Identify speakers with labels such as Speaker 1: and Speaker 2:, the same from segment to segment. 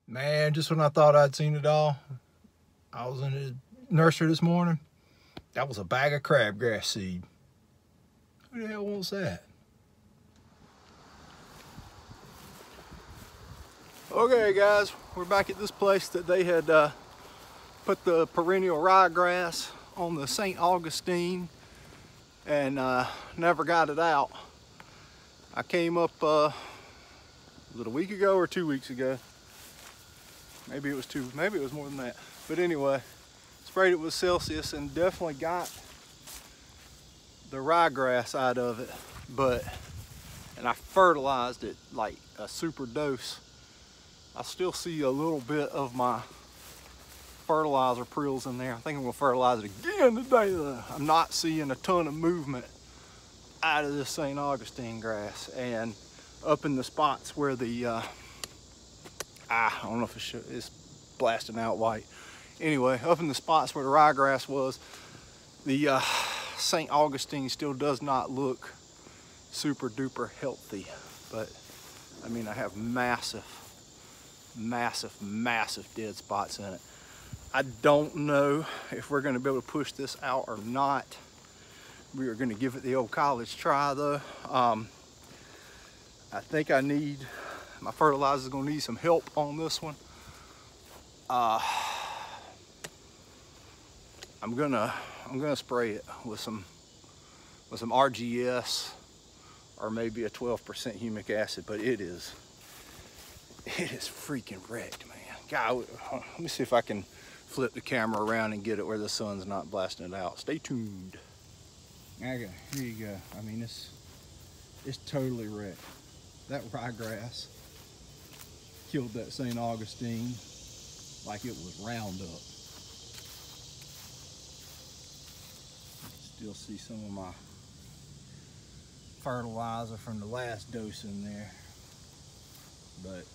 Speaker 1: Man, just when I thought I'd seen it all, I was in the nursery this morning. That was a bag of crabgrass seed. Who the hell wants that? Okay guys, we're back at this place that they had put the perennial ryegrass on the St. Augustine and never got it out. I came up, was it a week ago or 2 weeks ago? Maybe it was more than that. But anyway, sprayed it with Celsius and definitely got the ryegrass out of it. And I fertilized it like a super dose. I still see a little bit of my fertilizer prills in there. I think I'm gonna fertilize it again today though. I'm not seeing a ton of movement out of this St. Augustine grass. And up in the spots where the I don't know if it's blasting out white. Anyway, up in the spots where the ryegrass was, the St. Augustine still does not look super duper healthy. But I mean, I have massive dead spots in it. I don't know if we're gonna be able to push this out or not. We are gonna give it the old college try though. I think my fertilizer is gonna need some help on this one. I'm gonna spray it with some RGS or maybe a 12% humic acid, but it is freaking wrecked, man. God, let me see if I can flip the camera around and get it where the sun's not blasting it out. Stay tuned. Okay, here you go. I mean, it's totally wrecked. That ryegrass killed that St. Augustine like it was Roundup. Still see some of my fertilizer from the last dose in there, but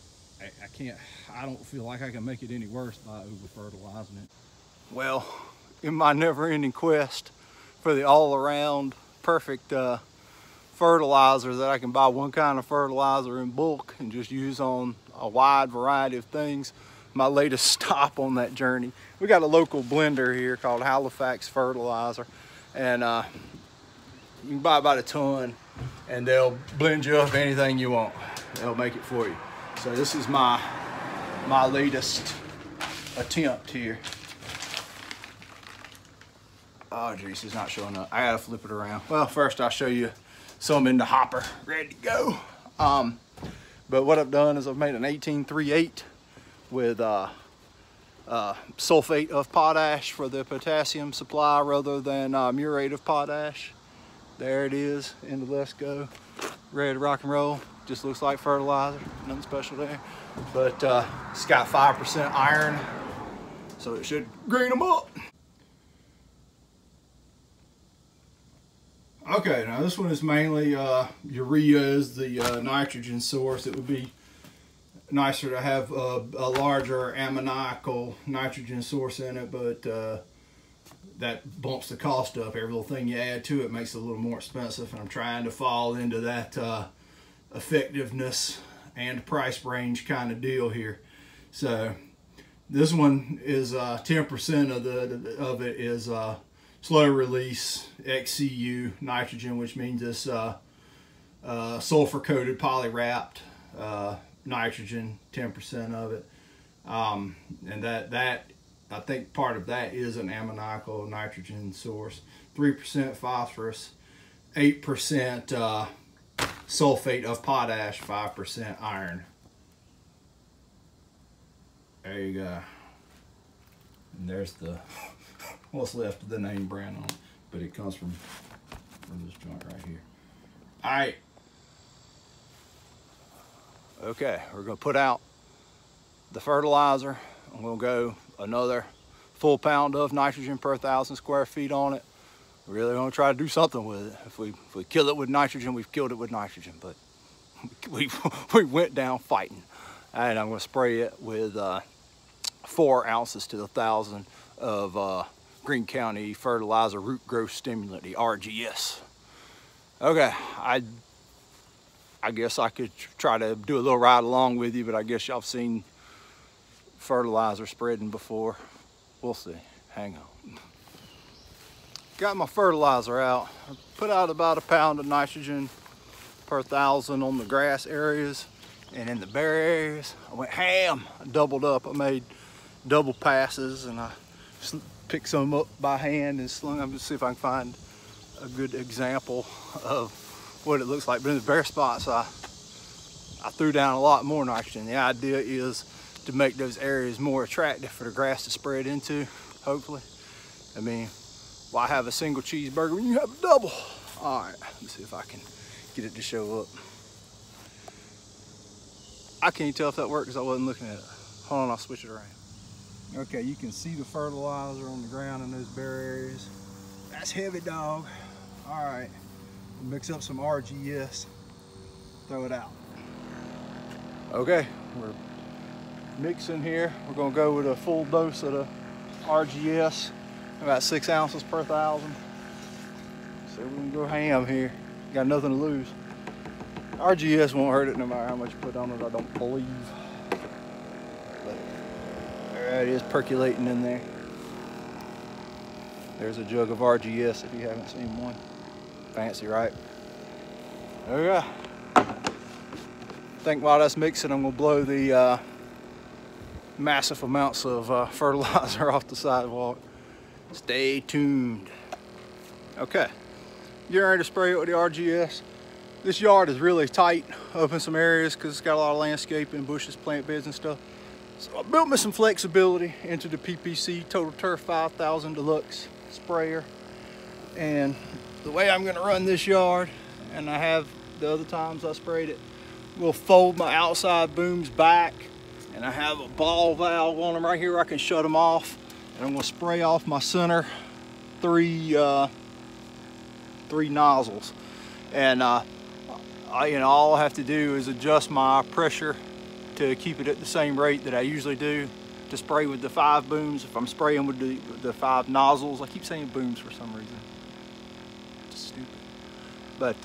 Speaker 1: I don't feel like I can make it any worse by over fertilizing it. Well, in my never-ending quest for the all-around perfect fertilizer that I can buy one kind of fertilizer in bulk and just use on a wide variety of things, my latest stop on that journey, we got a local blender here called Halifax Fertilizer, and you can buy about a ton and they'll blend you up anything you want. They'll make it for you. So this is my latest attempt here. Oh geez, it's not showing up. I gotta flip it around. Well, first I'll show you some in the hopper, ready to go. But what I've done is I've made an 1838 with sulfate of potash for the potassium supply rather than murate of potash. There it is in the Let's Go, ready to rock and roll. Just looks like fertilizer, nothing special there. But it's got 5% iron, so it should green them up. Okay, now this one is mainly urea is the nitrogen source. It would be nicer to have a larger ammoniacal nitrogen source in it, but that bumps the cost up. Every little thing you add to it makes it a little more expensive, and I'm trying to fall into that effectiveness and price range kind of deal here. So this one is 10% of it is slow release XCU nitrogen, which means it's sulfur coated poly-wrapped nitrogen, 10% of it, and that I think part of that is an ammoniacal nitrogen source. 3% phosphorus, 8% sulfate of potash, 5% iron. There you go. And there's the what's left of the name brand on it, but it comes from this joint right here. All right. Okay, we're gonna put out the fertilizer. I'm gonna go another full pound of nitrogen per 1,000 square feet on it. We're really gonna try to do something with it. If we kill it with nitrogen, we've killed it with nitrogen, but we went down fighting. And I'm gonna spray it with 4 ounces to the 1,000 of Green County Fertilizer Root Growth Stimulant, the RGS. Okay, I guess I could try to do a little ride along with you, but I guess y'all have seen fertilizer spreading before. We'll see. Hang on. Got my fertilizer out. I put out about 1 pound of nitrogen per 1,000 on the grass areas, and in the bare areas I went ham. I doubled up. I made double passes, and I picked some up by hand and slung them to see if I can find a good example of what it looks like. But in the bare spots I threw down a lot more nitrogen. The idea is to make those areas more attractive for the grass to spread into, hopefully. I mean, why have a single cheeseburger when you have a double? All right, let's see if I can get it to show up. I can't tell if that worked because I wasn't looking at it. Hold on, I'll switch it around. Okay, you can see the fertilizer on the ground in those bare areas. That's heavy, dog. All right, mix up some RGS, throw it out. Okay, we're mixing here. We're gonna go with a full dose of the RGS, about 6 ounces per 1,000. So we're gonna go ham here. Got nothing to lose. RGS won't hurt it no matter how much you put on it, I don't believe. But there it is, percolating in there. There's a jug of RGS if you haven't seen one. Fancy, right? Okay. I think while that's mixing, I'm gonna blow the massive amounts of fertilizer off the sidewalk. Stay tuned. Okay, you're ready to spray it with the RGS. This yard is really tight up in some areas because it's got a lot of landscaping, bushes, plant beds and stuff. So I built me some flexibility into the PPC Total Turf 5000 Deluxe sprayer. And the way I'm gonna run this yard, and I have the other times I sprayed it, we'll fold my outside booms back, and I have a ball valve on them right here where I can shut them off. And I'm gonna spray off my center three nozzles. And all I have to do is adjust my pressure to keep it at the same rate that I usually do to spray with the 5 booms. If I'm spraying with the 5 nozzles, I keep saying booms for some reason. It's stupid. But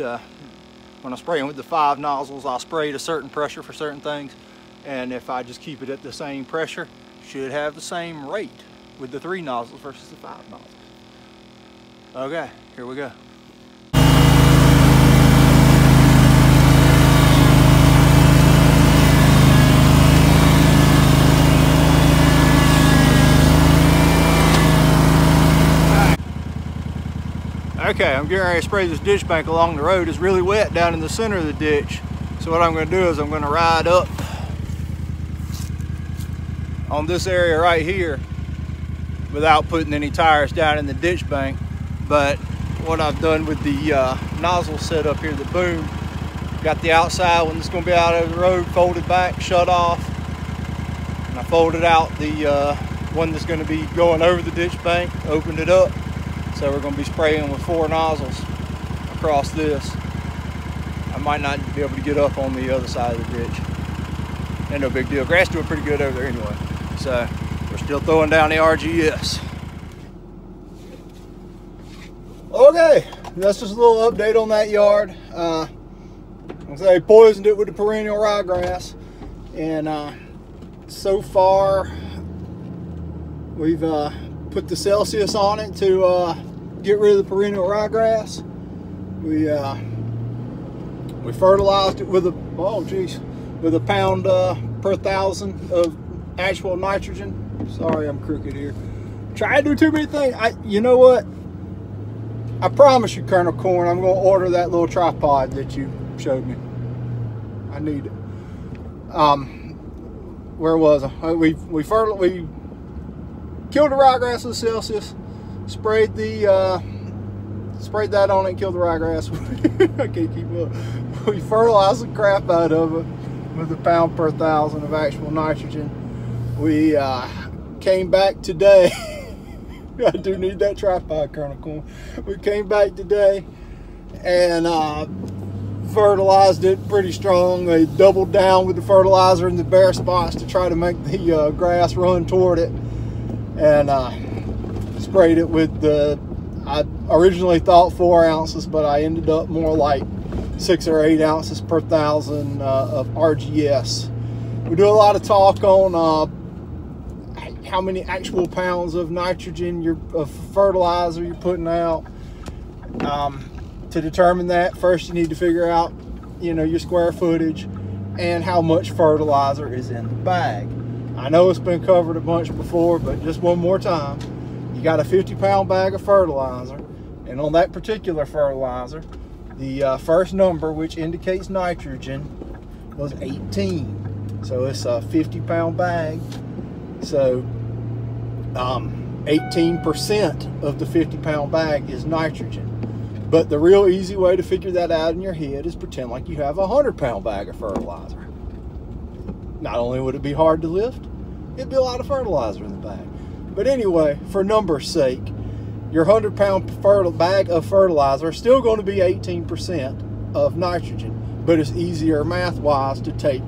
Speaker 1: when I'm spraying with the 5 nozzles, I'll spray at a certain pressure for certain things. And if I just keep it at the same pressure, should have the same rate with the 3 nozzles versus the 5 nozzles. Okay, here we go. Okay, I'm getting ready to spray this ditch bank along the road. It's really wet down in the center of the ditch. So what I'm going to do is I'm going to ride up on this area right here without putting any tires down in the ditch bank. But what I've done with the nozzle set up here, the boom, got the outside one that's going to be out over the road folded back, shut off. And I folded out the one that's going to be going over the ditch bank, opened it up. So we're going to be spraying with 4 nozzles across this. I might not be able to get up on the other side of the ditch. Ain't no big deal. Grass doing pretty good over there anyway. So we're still throwing down the RGS. Okay, that's just a little update on that yard. I poisoned it with the perennial ryegrass, and so far we've put the Celsius on it to get rid of the perennial ryegrass. We fertilized it with a with 1 pound per 1,000 of actual nitrogen. Sorry, I'm crooked here. Try to do too many things. You know what? I promise you, Colonel Corn, I'm going to order that little tripod that you showed me. I need it. Where was I? We killed the ryegrass with Celsius, sprayed that on it, and killed the ryegrass. I can't keep up. We fertilized the crap out of it with 1 pound per 1,000 of actual nitrogen. We came back today. I do need that tripod, Colonel Corn. We came back today and fertilized it pretty strong. They doubled down with the fertilizer in the bare spots to try to make the grass run toward it, and sprayed it with I originally thought 4 ounces, but I ended up more like 6 or 8 ounces per 1,000 of RGS. We do a lot of talk on how many actual pounds of nitrogen of fertilizer you're putting out. To determine that, first you need to figure out, you know, your square footage and how much fertilizer is in the bag. I know it's been covered a bunch before, but just one more time. You got a 50-pound bag of fertilizer, and on that particular fertilizer, the first number, which indicates nitrogen, was 18. So it's a 50-pound bag. So 18% of the 50-pound bag is nitrogen. But the real easy way to figure that out in your head is pretend like you have a 100-pound bag of fertilizer. Not only would it be hard to lift, it'd be a lot of fertilizer in the bag. But anyway, for numbers' sake, your 100-pound bag of fertilizer is still going to be 18% of nitrogen, but it's easier math-wise to take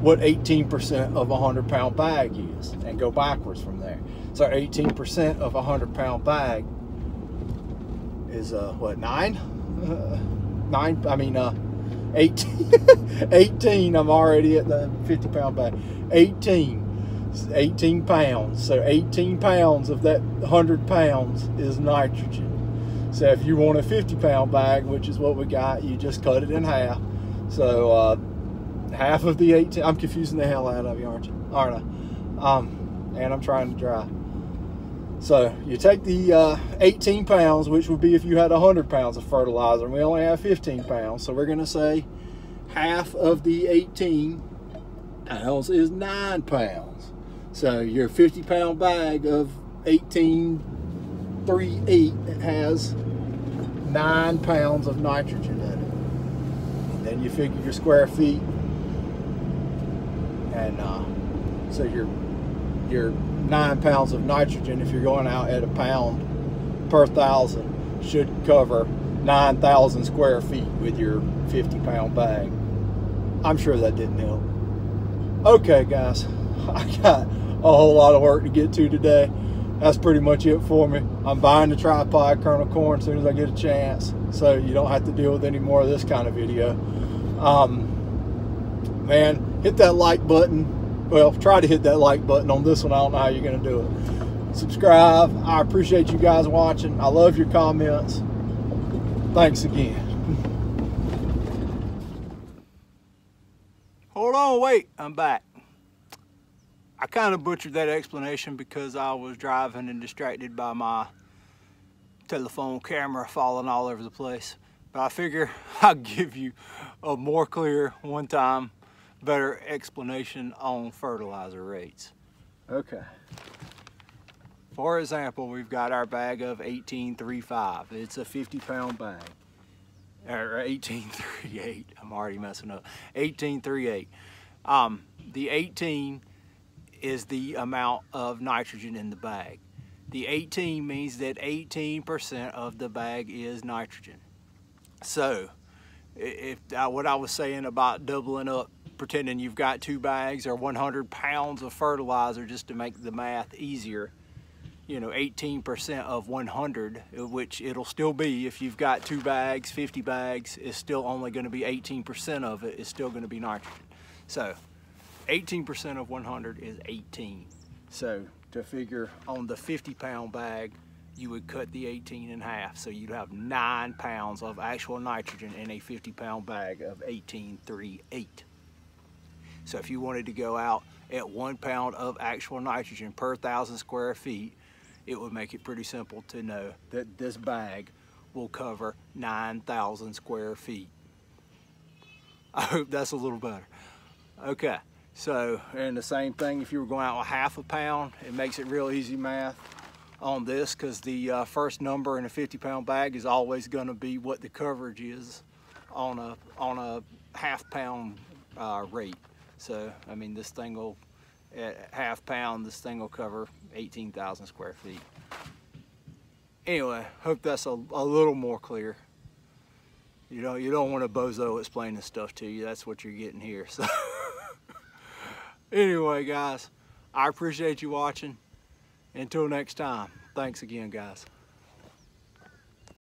Speaker 1: what 18% of a 100-pound bag is and go backwards from there. So 18% of a 100-pound bag is what, 18. I'm already at the 50-pound bag. 18 pounds. So 18 pounds of that 100 pounds is nitrogen. So if you want a 50-pound bag, which is what we got, you just cut it in half. So half of the 18. I'm confusing the hell out of you, aren't you? Aren't I? And I'm trying to drive. So you take the 18 pounds, which would be if you had 100 pounds of fertilizer, and we only have 15 pounds. So we're going to say half of the 18 pounds is 9 pounds. So your 50-pound bag of 18.38 has 9 pounds of nitrogen in it. And then you figure your square feet, and so your 9 pounds of nitrogen, if you're going out at a pound per 1,000, should cover 9,000 square feet with your 50-pound bag. I'm sure that didn't help. Okay, guys, I got a whole lot of work to get to today. That's pretty much it for me. I'm buying the tripod kernel corn as soon as I get a chance, so you don't have to deal with any more of this kind of video. Man, hit that like button. Well, try to hit that like button on this one. I don't know how you're going to do it. Subscribe. I appreciate you guys watching. I love your comments. Thanks again. Hold on, wait. I'm back. I kind of butchered that explanation because I was driving and distracted by my telephone camera falling all over the place. But I figure I'll give you a more clear, one-time, better explanation on fertilizer rates. Okay. For example, we've got our bag of 18.35. It's a 50-pound bag. Or 18.38. I'm already messing up. 18.38. The 18 is the amount of nitrogen in the bag. The 18 means that 18% of the bag is nitrogen. So, if what I was saying about doubling up, pretending you've got 2 bags or 100 pounds of fertilizer just to make the math easier, you know, 18% of 100, which it'll still be if you've got 2 bags, 50 bags, it's still only going to be 18% of it is still going to be nitrogen. So 18% of 100 is 18. So to figure on the 50-pound bag, you would cut the 18 in half. So you'd have 9 pounds of actual nitrogen in a 50-pound bag of 18.38. So if you wanted to go out at 1 pound of actual nitrogen per 1,000 square feet, it would make it pretty simple to know that this bag will cover 9,000 square feet. I hope that's a little better. Okay, so, and the same thing if you were going out with half a pound, it makes it real easy math on this, because the first number in a 50-pound bag is always going to be what the coverage is on a half-pound rate. So, I mean, this thing will, at half pound, this thing will cover 18,000 square feet. Anyway, hope that's a little more clear. You don't want a bozo explaining stuff to you. That's what you're getting here. So, anyway, guys, I appreciate you watching. Until next time, thanks again, guys.